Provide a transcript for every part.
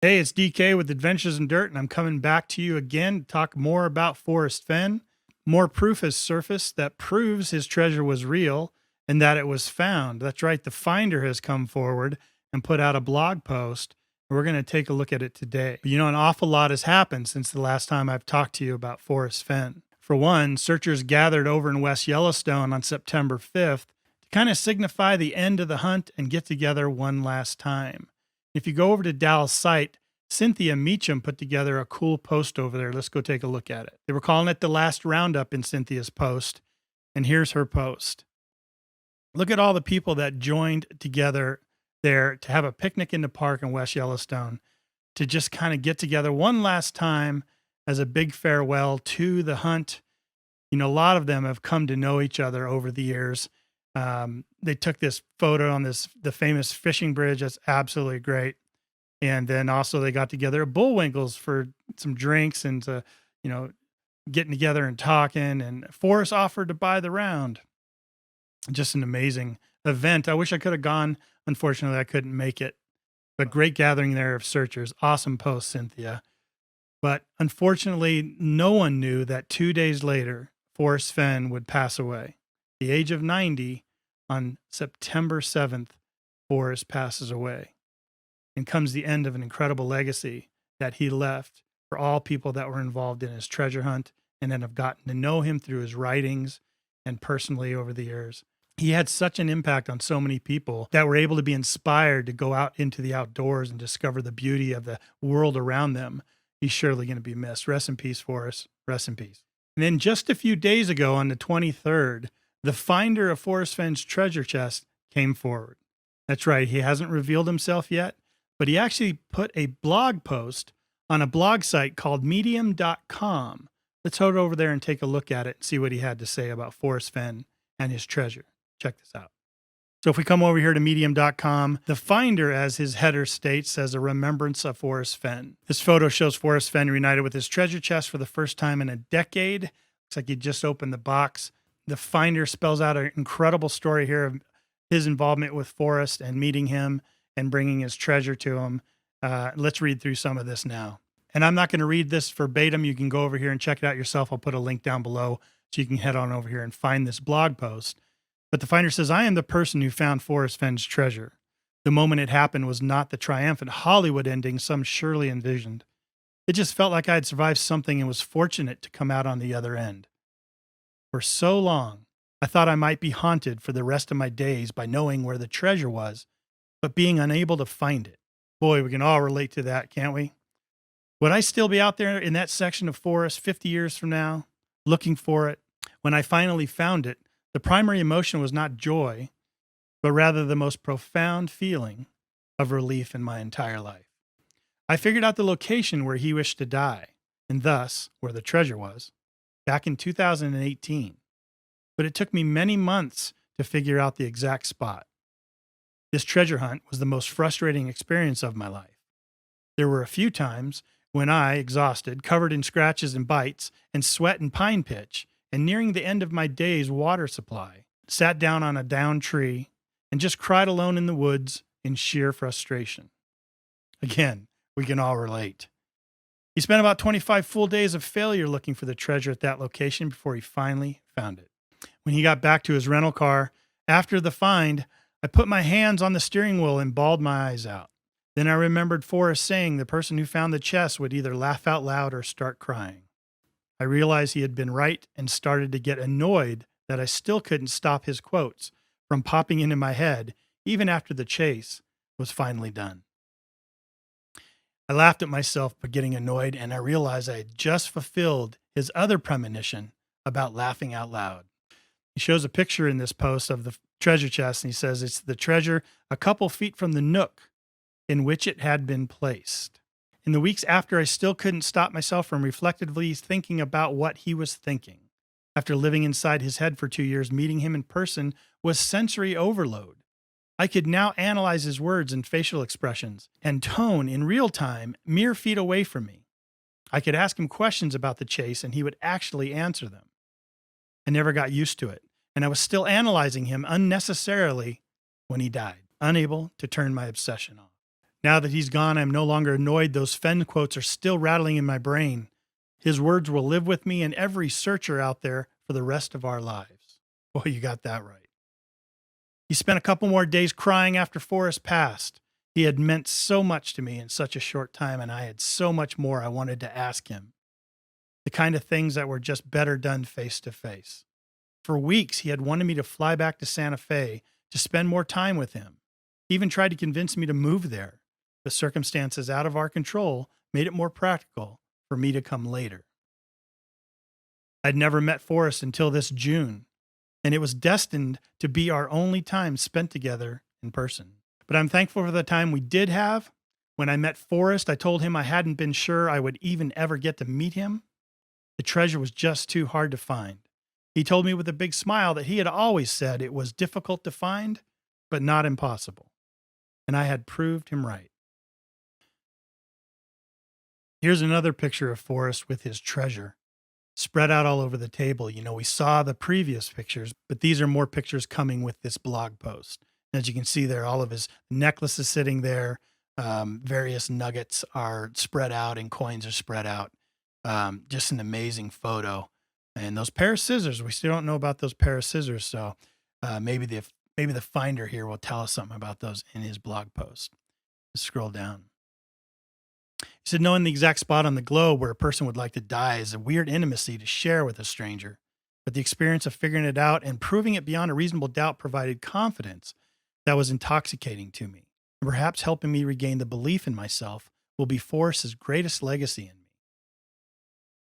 Hey, it's DK with Adventures in Dirt, and I'm coming back to you again to talk more about Forrest Fenn. More proof has surfaced that proves his treasure was real and that it was found. That's right, the finder has come forward and put out a blog post. We're going to take a look at it today. But an awful lot has happened since the last time I've talked to you about Forrest Fenn. For one, searchers gathered over in West Yellowstone on September 5th to kind of signify the end of the hunt and get together one last time. If you go over to Dal's site, Cynthia Meacham put together a cool post over there. Let's go take a look at it. They were calling it the last roundup in Cynthia's post. And here's her post. Look at all the people that joined together there to have a picnic in the park in West Yellowstone to just kind of get together one last time as a big farewell to the hunt. A lot of them have come to know each other over the years. They took this photo on the famous fishing bridge. That's absolutely great. And then also they got together at Bullwinkle's for some drinks and getting together and talking. And Forrest offered to buy the round. Just an amazing event. I wish I could have gone. Unfortunately, I couldn't make it. But great gathering there of searchers. Awesome post, Cynthia. But unfortunately, no one knew that 2 days later, Forrest Fenn would pass away. The age of 90, on September 7th, Forrest passes away. And comes the end of an incredible legacy that he left for all people that were involved in his treasure hunt and then have gotten to know him through his writings and personally over the years. He had such an impact on so many people that were able to be inspired to go out into the outdoors and discover the beauty of the world around them. He's surely going to be missed. Rest in peace, Forrest. Rest in peace. And then just a few days ago on the 23rd, the finder of Forrest Fenn's treasure chest came forward. That's right. He hasn't revealed himself yet. But he actually put a blog post on a blog site called medium.com. Let's head over there and take a look at it and see what he had to say about Forrest Fenn and his treasure. Check this out. So if we come over here to medium.com, the finder, as his header states, says a remembrance of Forrest Fenn. This photo shows Forrest Fenn reunited with his treasure chest for the first time in a decade. Looks like he just opened the box. The finder spells out an incredible story here of his involvement with Forrest and meeting him and bringing his treasure to him. Let's read through some of this now. And I'm not going to read this verbatim. You can go over here and check it out yourself. I'll put a link down below so you can head on over here and find this blog post. But the finder says, I am the person who found Forrest Fenn's treasure. The moment it happened was not the triumphant Hollywood ending some surely envisioned. It just felt like I had survived something and was fortunate to come out on the other end. For so long, I thought I might be haunted for the rest of my days by knowing where the treasure was, but being unable to find it. Boy, we can all relate to that, can't we? Would I still be out there in that section of forest 50 years from now, looking for it? When I finally found it, the primary emotion was not joy, but rather the most profound feeling of relief in my entire life. I figured out the location where he wished to die, and thus where the treasure was, back in 2018. But it took me many months to figure out the exact spot. This treasure hunt was the most frustrating experience of my life. There were a few times when I, exhausted, covered in scratches and bites, and sweat and pine pitch, and nearing the end of my day's water supply, sat down on a downed tree and just cried alone in the woods in sheer frustration. Again, we can all relate. He spent about 25 full days of failure looking for the treasure at that location before he finally found it. When he got back to his rental car, after the find, I put my hands on the steering wheel and bawled my eyes out. Then I remembered Forrest saying the person who found the chest would either laugh out loud or start crying. I realized he had been right and started to get annoyed that I still couldn't stop his quotes from popping into my head even after the chase was finally done. I laughed at myself for getting annoyed, and I realized I had just fulfilled his other premonition about laughing out loud. He shows a picture in this post of the treasure chest, and he says it's the treasure a couple feet from the nook in which it had been placed. In the weeks after, I still couldn't stop myself from reflectively thinking about what he was thinking. After living inside his head for 2 years, meeting him in person was sensory overload. I could now analyze his words and facial expressions and tone in real time, mere feet away from me. I could ask him questions about the chase, and he would actually answer them. I never got used to it, and I was still analyzing him unnecessarily when he died, unable to turn my obsession off. Now that he's gone, I'm no longer annoyed. Those Fenn quotes are still rattling in my brain. His words will live with me and every searcher out there for the rest of our lives. Boy, you got that right. He spent a couple more days crying after Forrest passed. He had meant so much to me in such a short time, and I had so much more I wanted to ask him. The kind of things that were just better done face to face. For weeks, he had wanted me to fly back to Santa Fe to spend more time with him. He even tried to convince me to move there, but circumstances out of our control made it more practical for me to come later. I'd never met Forrest until this June, and it was destined to be our only time spent together in person. But I'm thankful for the time we did have. When I met Forrest, I told him I hadn't been sure I would even ever get to meet him. The treasure was just too hard to find. He told me with a big smile that he had always said it was difficult to find, but not impossible. And I had proved him right. Here's another picture of Forrest with his treasure, spread out all over the table. You know, we saw the previous pictures, but these are more pictures coming with this blog post. As you can see there, all of his necklaces sitting there. Various nuggets are spread out and coins are spread out. Just an amazing photo. And those pair of scissors, we still don't know about those pair of scissors. So maybe the finder here will tell us something about those in his blog post. Let's scroll down. He said, knowing the exact spot on the globe where a person would like to die is a weird intimacy to share with a stranger. But the experience of figuring it out and proving it beyond a reasonable doubt provided confidence that was intoxicating to me. And perhaps helping me regain the belief in myself will be Forrest's greatest legacy in me.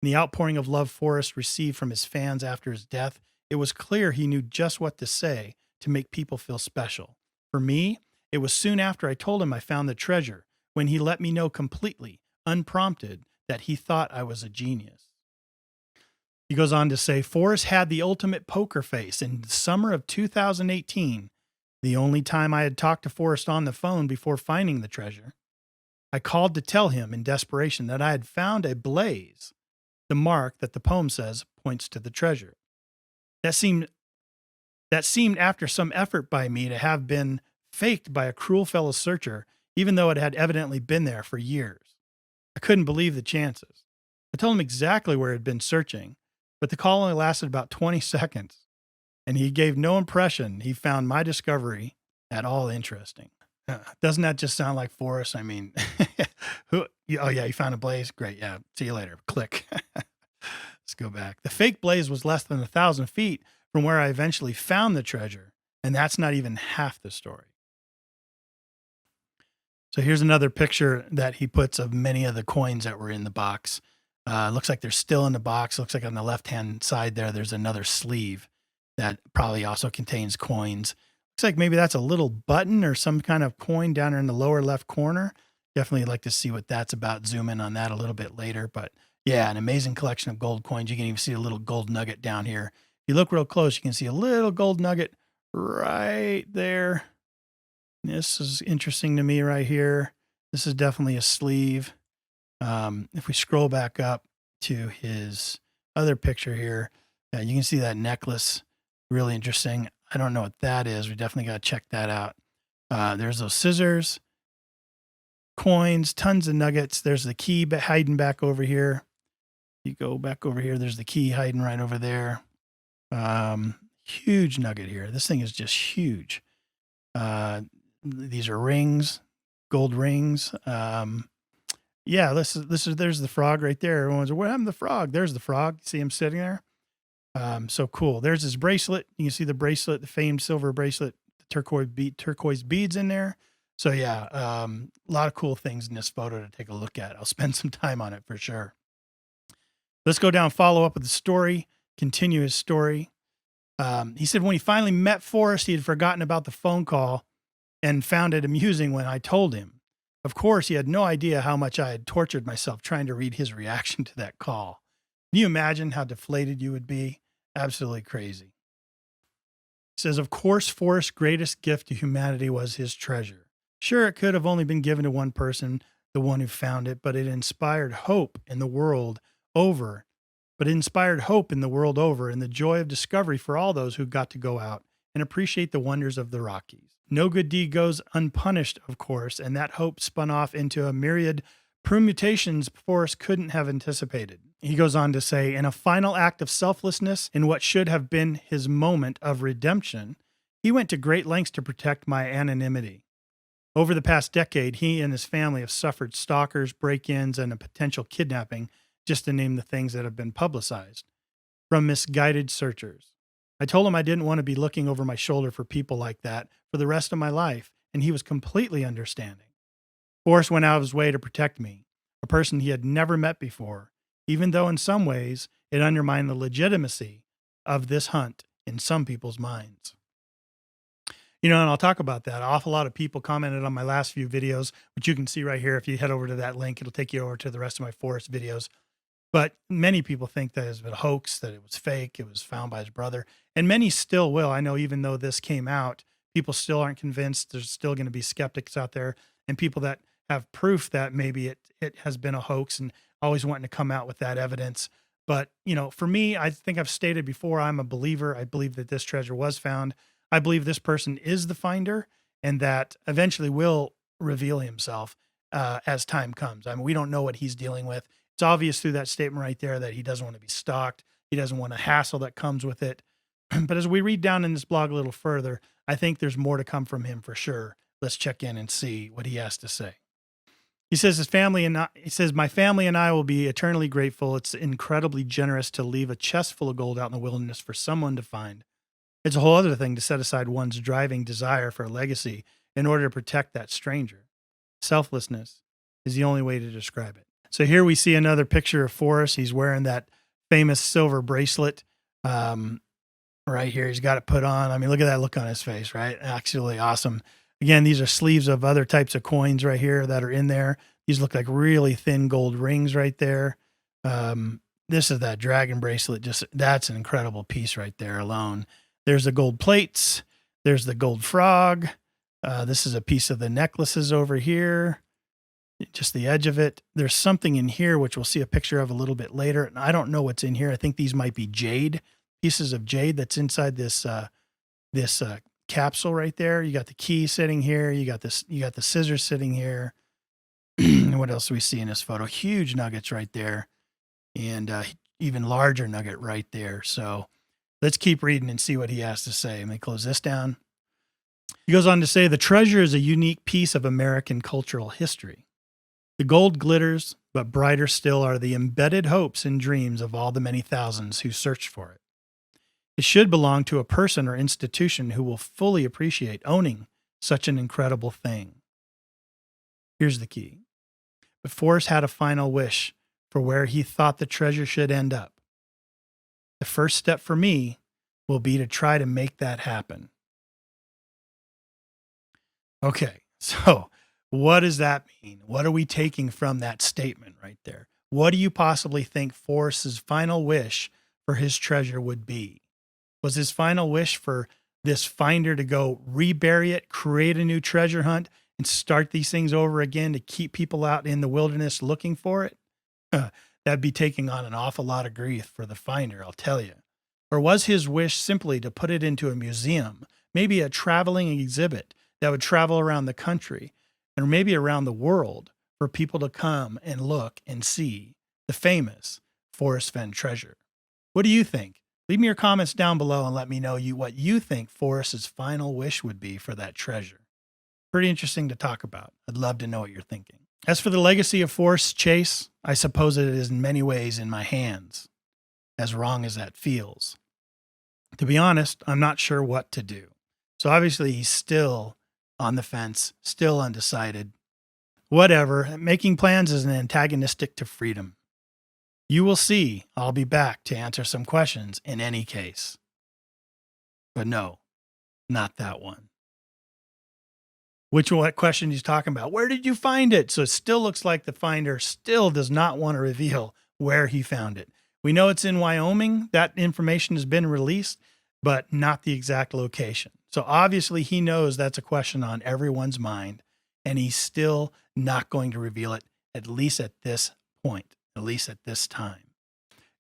In the outpouring of love Forrest received from his fans after his death, it was clear he knew just what to say to make people feel special. For me, it was soon after I told him I found the treasure, when he let me know completely, unprompted, that he thought I was a genius. He goes on to say, Forrest had the ultimate poker face. In the summer of 2018, the only time I had talked to Forrest on the phone before finding the treasure, I called to tell him in desperation that I had found a blaze, the mark that the poem says points to the treasure. That seemed after some effort by me to have been faked by a cruel fellow searcher, even though it had evidently been there for years. I couldn't believe the chances. I told him exactly where it had been searching, but the call only lasted about 20 seconds, and he gave no impression he found my discovery at all interesting. Doesn't that just sound like Forrest? I mean, oh yeah, you found a blaze? Great, yeah, see you later. Click. Let's go back. The fake blaze was less than 1,000 feet from where I eventually found the treasure, and that's not even half the story. So here's another picture that he puts of many of the coins that were in the box. Looks like they're still in the box. Looks like on the left-hand side there's another sleeve that probably also contains coins. Looks like maybe that's a little button or some kind of coin down there in the lower left corner. Definitely like to see what that's about. Zoom in on that a little bit later. But yeah, an amazing collection of gold coins. You can even see a little gold nugget down here. If you look real close, you can see a little gold nugget right there. This is interesting to me right here. This is definitely a sleeve. If we scroll back up to his other picture here, you can see that necklace. Really interesting. I don't know what that is. We definitely got to check that out. There's those scissors, coins, tons of nuggets. There's the key hiding back over here. You go back over here. There's the key hiding right over there. Huge nugget here. This thing is just huge. These are rings, gold rings. Yeah, there's the frog right there. Everyone's like, what happened to the frog? There's the frog. See him sitting there? So cool. There's his bracelet. You can see the bracelet, the famed silver bracelet, the turquoise beads in there. So yeah, a lot of cool things in this photo to take a look at. I'll spend some time on it for sure. Let's go down, follow up with the story, continue his story. He said when he finally met Forrest, he had forgotten about the phone call and found it amusing when I told him. Of course, he had no idea how much I had tortured myself trying to read his reaction to that call. Can you imagine how deflated you would be? Absolutely crazy. He says, of course, Forrest's greatest gift to humanity was his treasure. Sure, it could have only been given to one person, the one who found it, but it inspired hope in the world over. And the joy of discovery for all those who got to go out and appreciate the wonders of the Rockies. No good deed goes unpunished, of course, and that hope spun off into a myriad permutations Forrest couldn't have anticipated. He goes on to say, in a final act of selflessness in what should have been his moment of redemption, he went to great lengths to protect my anonymity. Over the past decade, he and his family have suffered stalkers, break-ins, and a potential kidnapping, just to name the things that have been publicized, from misguided searchers. I told him I didn't want to be looking over my shoulder for people like that for the rest of my life, and he was completely understanding. Forrest went out of his way to protect me, a person he had never met before, even though in some ways it undermined the legitimacy of this hunt in some people's minds. And I'll talk about that. An awful lot of people commented on my last few videos, which you can see right here. If you head over to that link, it'll take you over to the rest of my Forrest videos. But many people think that it's a hoax, that it was fake, it was found by his brother. And many still will. I know even though this came out, people still aren't convinced. There's still going to be skeptics out there and people that have proof that maybe it has been a hoax and always wanting to come out with that evidence. But, for me, I think I've stated before, I'm a believer. I believe that this treasure was found. I believe this person is the finder and that eventually will reveal himself as time comes. I mean, we don't know what he's dealing with. It's obvious through that statement right there that he doesn't want to be stalked. He doesn't want a hassle that comes with it. But as we read down in this blog a little further, I think there's more to come from him for sure. Let's check in and see what he has to say. He says my family and I will be eternally grateful. It's incredibly generous to leave a chest full of gold out in the wilderness for someone to find. It's a whole other thing to set aside one's driving desire for a legacy in order to protect that stranger. Selflessness is the only way to describe it. So here we see another picture of Forrest. He's wearing that famous silver bracelet right here. He's got it put on. I mean, look at that look on his face, right? Absolutely awesome. Again, these are sleeves of other types of coins right here that are in there. These look like really thin gold rings right there. This is that dragon bracelet. That's an incredible piece right there alone. There's the gold plates. There's the gold frog. This is a piece of the necklaces over here. Just the edge of it. There's something in here, which we'll see a picture of a little bit later. And I don't know what's in here. I think these might be jade, pieces of jade that's inside this capsule right there. You got the key sitting here. You got the scissors sitting here. And what else do we see in this photo? Huge nuggets right there. And even larger nugget right there. So let's keep reading and see what he has to say. Let me close this down. He goes on to say, the treasure is a unique piece of American cultural history. The gold glitters, but brighter still are the embedded hopes and dreams of all the many thousands who searched for it. It should belong to a person or institution who will fully appreciate owning such an incredible thing. Here's the key. But Forrest had a final wish for where he thought the treasure should end up. The first step for me will be to try to make that happen. Okay, so what does that mean? What are we taking from that statement right there? What do you possibly think Forrest's final wish for his treasure would be? Was his final wish for this finder to go rebury it, create a new treasure hunt, and start these things over again to keep people out in the wilderness looking for it? That'd be taking on an awful lot of grief for the finder, I'll tell you. Or was his wish simply to put it into a museum, maybe a traveling exhibit that would travel around the country, or maybe around the world, for people to come and look and see the famous Forrest Fenn treasure? What do you think? Leave me your comments down below and let me know what you think Forrest's final wish would be for that treasure. Pretty interesting to talk about. I'd love to know what you're thinking. As for the legacy of Forrest's chase, I suppose it is in many ways in my hands, as wrong as that feels. To be honest, I'm not sure what to do. So obviously he's still on the fence, still undecided. Whatever, making plans is an antagonistic to freedom. You will see I'll be back to answer some questions in any case. But no, not that one. What question he's talking about? Where did you find it? So it still looks like the finder still does not want to reveal where he found it. We know it's in Wyoming. That information has been released, but not the exact location. So obviously he knows that's a question on everyone's mind, and he's still not going to reveal it, at least at this point, at least at this time.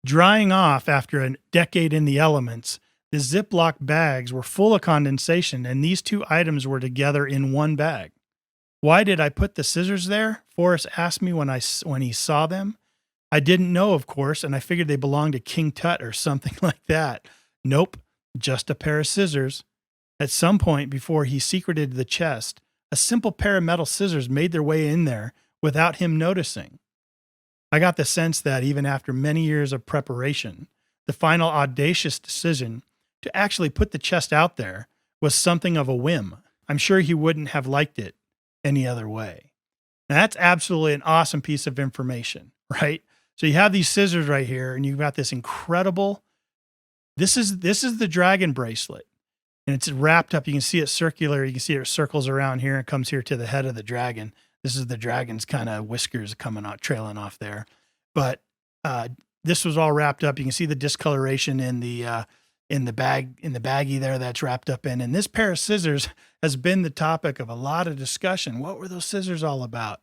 Drying off after a decade in the elements, The Ziploc bags were full of condensation, and these two items were together in one bag. Why did I put the scissors there? Forrest asked me when he saw them. I didn't know, of course, and I figured they belonged to King Tut or something like that. Nope, just a pair of scissors. At some point before he secreted the chest, a simple pair of metal scissors made their way in there without him noticing. I got the sense that even after many years of preparation, the final audacious decision to actually put the chest out there was something of a whim. I'm sure he wouldn't have liked it any other way. Now, that's absolutely an awesome piece of information, right? So you have these scissors right here, and you've got this incredible, this is the dragon bracelet. And it's wrapped up. You can see it circular. You can see it circles around here and comes here to the head of the dragon. This is the dragon's kind of whiskers coming out, trailing off there. But this was all wrapped up. You can see the discoloration in the baggie there that's wrapped up in. And this pair of scissors has been the topic of a lot of discussion. What were those scissors all about?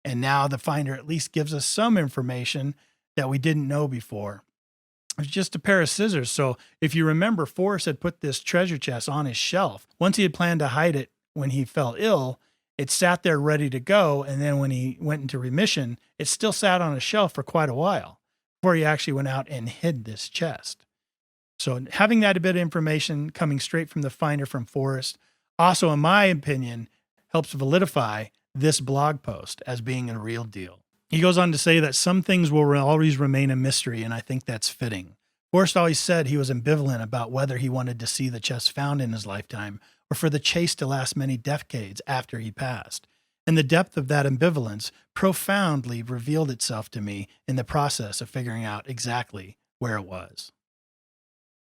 And now the finder at least gives us some information that we didn't know before. It's just a pair of scissors. So if you remember, Forrest had put this treasure chest on his shelf. Once he had planned to hide it when he fell ill, it sat there ready to go. And then when he went into remission, it still sat on a shelf for quite a while before he actually went out and hid this chest. So having that bit of information coming straight from the finder from Forrest, also, in my opinion, helps validify this blog post as being a real deal. He goes on to say that some things will always remain a mystery, and I think that's fitting. Forrest always said he was ambivalent about whether he wanted to see the chest found in his lifetime or for the chase to last many decades after he passed. And the depth of that ambivalence profoundly revealed itself to me in the process of figuring out exactly where it was.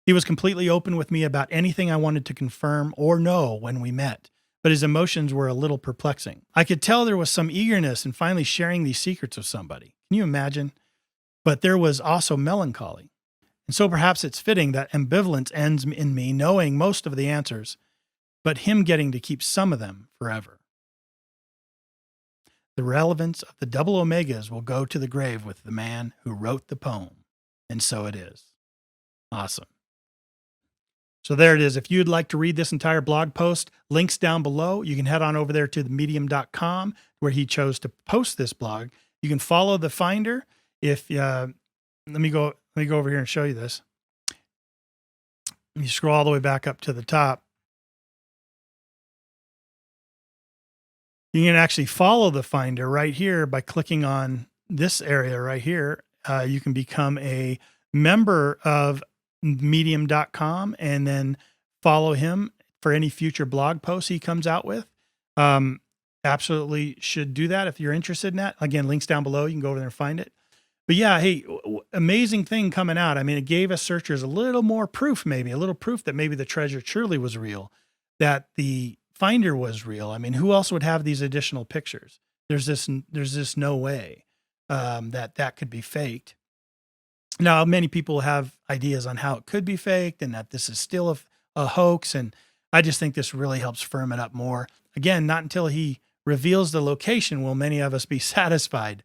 He was completely open with me about anything I wanted to confirm or know when we met, but his emotions were a little perplexing. I could tell there was some eagerness in finally sharing these secrets with somebody. Can you imagine? But there was also melancholy. And so perhaps it's fitting that ambivalence ends in me knowing most of the answers, but him getting to keep some of them forever. The relevance of the double omegas will go to the grave with the man who wrote the poem. And so it is. Awesome. So there it is. If you'd like to read this entire blog post, links down below. You can head on over there to themedium.com where he chose to post this blog. You can follow the finder. If let me go over here and show you this. You scroll all the way back up to the top. You can actually follow the finder right here by clicking on this area right here. You can become a member of medium.com and then follow him for any future blog posts he comes out with. Absolutely should do that if you're interested in that. Again, links down below. You can go over there and find it. But yeah, hey, amazing thing coming out. I mean, it gave us searchers a little more proof, maybe a little proof that maybe the treasure truly was real, that the finder was real. I mean, who else would have these additional pictures? There's this no way that could be faked. Now, many people have ideas on how it could be faked and that this is still a hoax. And I just think this really helps firm it up more. Again, not until he reveals the location will many of us be satisfied.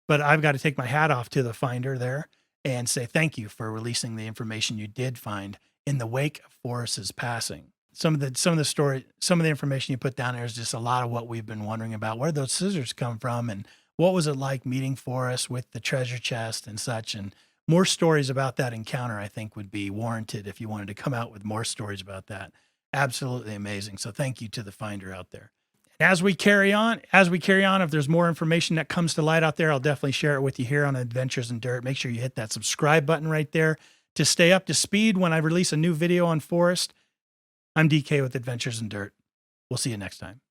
But I've got to take my hat off to the finder there and say thank you for releasing the information you did find in the wake of Forrest's passing. Some of the information you put down there is just a lot of what we've been wondering about. Where did those scissors come from? And what was it like meeting Forrest with the treasure chest and such? And more stories about that encounter, I think, would be warranted if you wanted to come out with more stories about that. Absolutely amazing. So thank you to the finder out there. As we carry on, if there's more information that comes to light out there, I'll definitely share it with you here on Adventures in Dirt. Make sure you hit that subscribe button right there to stay up to speed when I release a new video on Forrest. I'm DK with Adventures in Dirt. We'll see you next time.